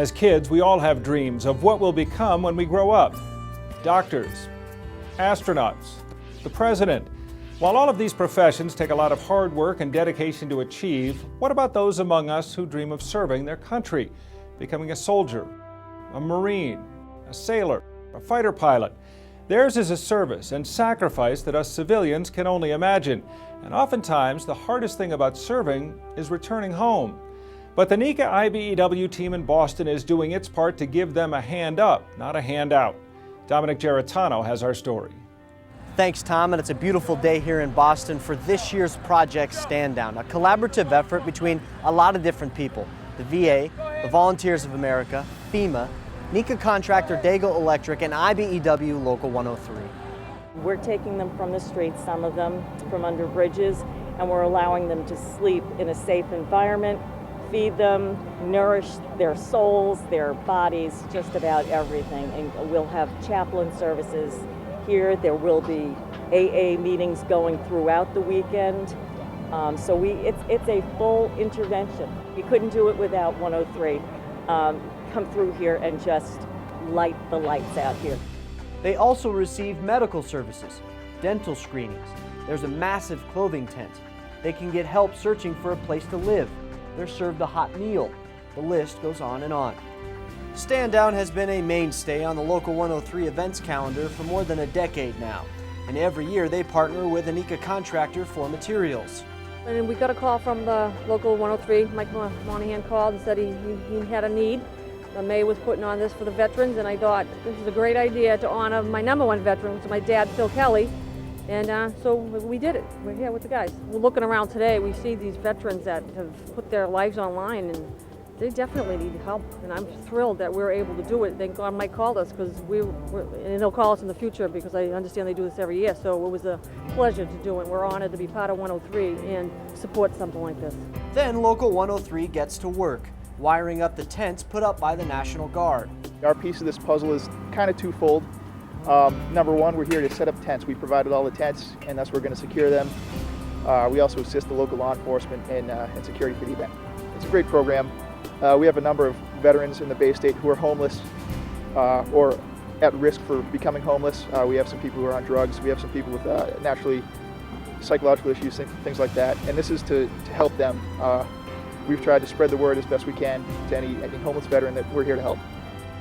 As kids, we all have dreams of what we'll become when we grow up. Doctors, astronauts, the president. While all of these professions take a lot of hard work and dedication to achieve, what about those among us who dream of serving their country, becoming a soldier, a Marine, a sailor, a fighter pilot? Theirs is a service and sacrifice that us civilians can only imagine. And oftentimes, the hardest thing about serving is returning home. But the NECA IBEW team in Boston is doing its part to give them a hand up, not a handout. Dominic Geritano has our story. Thanks, Tom, and it's a beautiful day here in Boston for this year's Project Stand Down, a collaborative effort between a lot of different people. The VA, the Volunteers of America, FEMA, NECA contractor Daigle Electric, and IBEW Local 103. We're taking them from the streets, some of them from under bridges, and we're allowing them to sleep in a safe environment, feed them, nourish their souls, their bodies, just about everything. And we'll have chaplain services here. There will be AA meetings going throughout the weekend. So it's a full intervention. We couldn't do it without 103. Come through here and just light the lights out here. They also receive medical services, dental screenings. There's a massive clothing tent. They can get help searching for a place to live. They're served a hot meal. The list goes on and on. Stand Down has been a mainstay on the Local 103 events calendar for more than a decade now. And every year they partner with a NECA contractor for materials. And we got a call from the Local 103. Mike Monahan called and said he had a need. The mayor was putting on this for the veterans, and I thought this is a great idea to honor my #1 veteran, which is my dad, Phil Kelly. And so we did it. We're here with the guys. We're looking around today. We see these veterans that have put their lives online, and they definitely need help. And I'm thrilled that we're able to do it. Thank God Mike called us, because and he'll call us in the future, because I understand they do this every year. So it was a pleasure to do it. We're honored to be part of 103 and support something like this. Then Local 103 gets to work, wiring up the tents put up by the National Guard. Our piece of this puzzle is kind of twofold. Number one, we're here to set up tents. We provided all the tents, and that's where we're going to secure them. We also assist the local law enforcement and security for the event. It's a great program. We have a number of veterans in the Bay State who are homeless or at risk for becoming homeless. We have some people who are on drugs. We have some people with naturally psychological issues, things like that. And this is to help them. We've tried to spread the word as best we can to any homeless veteran that we're here to help.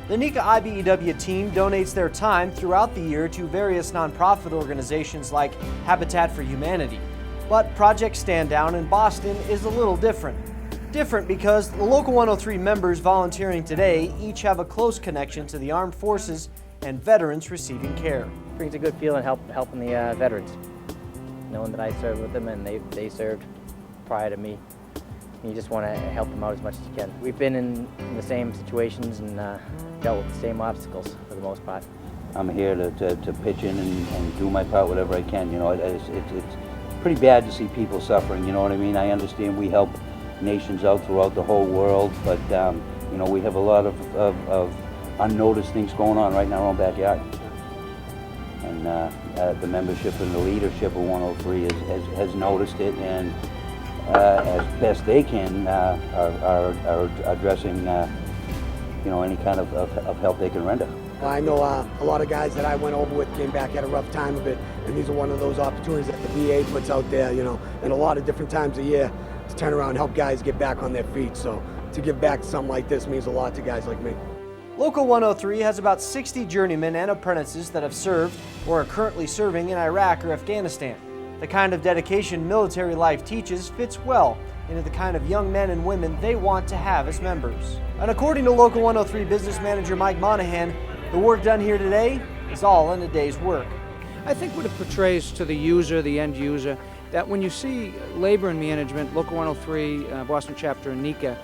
The NECA IBEW team donates their time throughout the year to various nonprofit organizations like Habitat for Humanity. But Project Stand Down in Boston is a little different. Different because the Local 103 members volunteering today each have a close connection to the armed forces and veterans receiving care. It brings a good feeling helping the veterans, knowing that I served with them and they served prior to me. You just want to help them out as much as you can. We've been in the same situations and dealt with the same obstacles for the most part. I'm here to pitch in and do my part, whatever I can. You know, it's pretty bad to see people suffering. You know what I mean? I understand we help nations out throughout the whole world, but you know, we have a lot of unnoticed things going on right in our own backyard. And the membership and the leadership of 103 has noticed it, and as best they can, are addressing you know, any kind of help they can render. I know a lot of guys that I went over with came back at a rough time of it, and these are one of those opportunities that the VA puts out there, you know, and a lot of different times a year to turn around and help guys get back on their feet. So to give back to something like this means a lot to guys like me. Local 103 has about 60 journeymen and apprentices that have served or are currently serving in Iraq or Afghanistan. The kind of dedication military life teaches fits well into the kind of young men and women they want to have as members. And according to Local 103 business manager Mike Monahan, the work done here today is all in a day's work. I think what it portrays to the user, the end user, that when you see labor and management, Local 103, Boston chapter and NECA,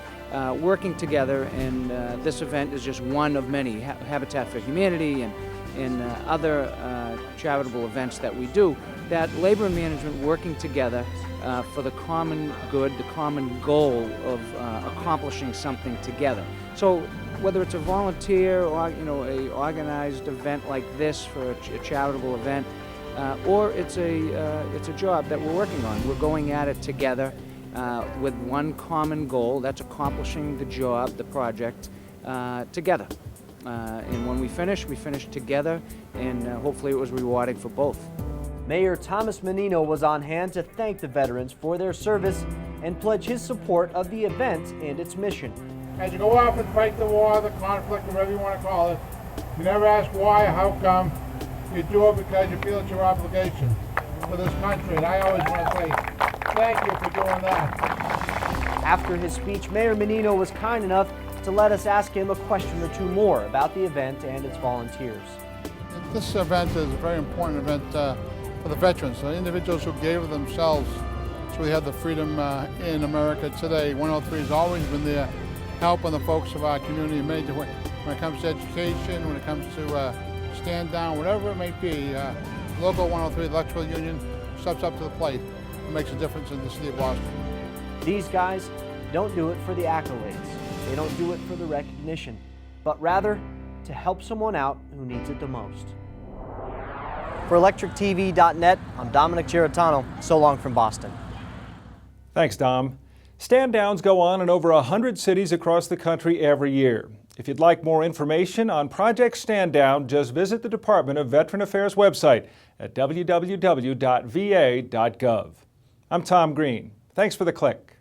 working together, and this event is just one of many, Habitat for Humanity and other charitable events that we do, that labor and management working together for the common good, the common goal of accomplishing something together. So whether it's a volunteer or a organized event like this for a charitable event, or it's a job that we're working on, we're going at it together with one common goal. That's accomplishing the job, the project, together. And when we finish together, and hopefully it was rewarding for both. Mayor Thomas Menino was on hand to thank the veterans for their service and pledge his support of the event and its mission. As you go off and fight the war, the conflict, whatever you want to call it, you never ask why or how come. You do it because you feel it's your obligation for this country. And I always want to say thank you for doing that. After his speech, Mayor Menino was kind enough to let us ask him a question or two more about the event and its volunteers. This event is a very important event for the veterans, the individuals who gave of themselves so we have the freedom in America today. 103 has always been there helping the folks of our community in many different ways. When it comes to education, when it comes to stand down, whatever it may be, local 103 Electrical Union steps up to the plate and makes a difference in the city of Boston. These guys don't do it for the accolades. They don't do it for the recognition, but rather to help someone out who needs it the most. For ElectricTV.net, I'm Dominic Giratano. So long from Boston. Thanks, Dom. Stand downs go on in over 100 cities across the country every year. If you'd like more information on Project Stand Down, just visit the Department of Veteran Affairs website at www.va.gov. I'm Tom Green. Thanks for the click.